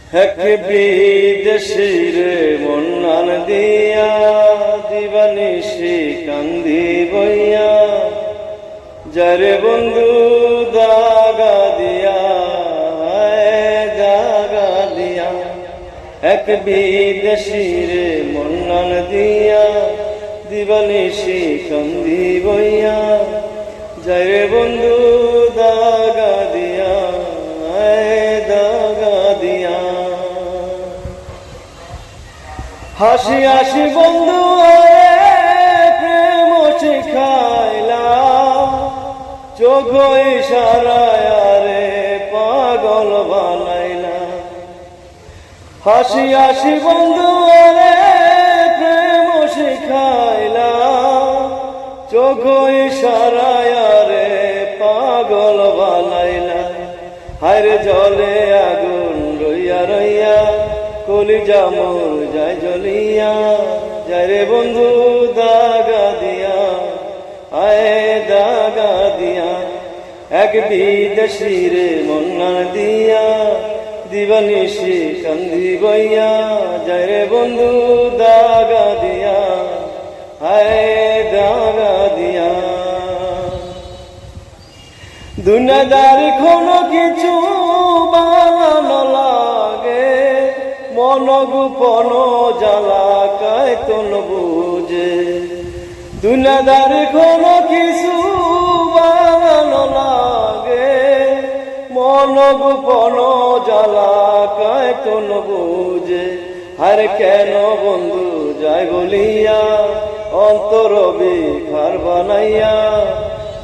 এক বিদেশির মন্নান দিয়া দিবানিশি কান্দি বইয়া যারে বন্ধু দাগা দিয়া দাগা দিয়া। এক বিদেশির মন্নান দিয়া দিবানিশি কান্দি বইয়া যারে বন্ধু দাগা দিয়া দাগা দিয়া। হাসি হাসি বন্ধু প্রেম শিখাইলা চোখ ইশারায় রে পাগল বানাইলা। হাসি হাসি বন্ধু প্রেম শিখাইলা চোখ ইশারায় রে পাগল বানাইলা। হায়রে জলে আগুন রইয়া রইয়া কলিজা মোর যায় জ্বলিয়া যারে বন্ধু দাগা দিয়া দাগা দিয়া। এক বিদেশির মন্নান দিয়া দিবানিশি কান্দি বইয়া যারে বন্ধু দাগা দিয়া দাগা দিয়া। দুনিয়াদার কোনো কিছু বানানো লাগে মন গোপন জ্বালা কায়তন বুঝে। দুনিয়াদার কোনো কিছু বানানো লাগে মন গোপন জ্বালা কায়তন বুঝে। আর কেন বন্ধু যায় বলিয়া অন্তর বিখার বানাইয়া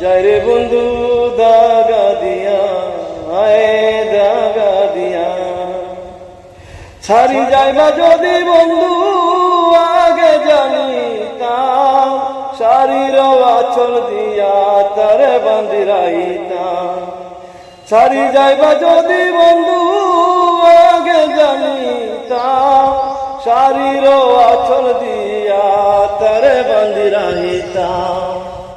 যারে বন্ধু দাগা দিয়া দাগা দিয়া। ছাড়ি যাইবা যদি বন্ধু আগে জানিতাম শাড়ির আঁচল দিয়া তারে বাঁধি রাইতাম। ছাড়ি যাইবা যদি বন্ধু আগে জানিতাম শাড়ির আঁচল দিয়া তারে বাঁধি রাইতাম।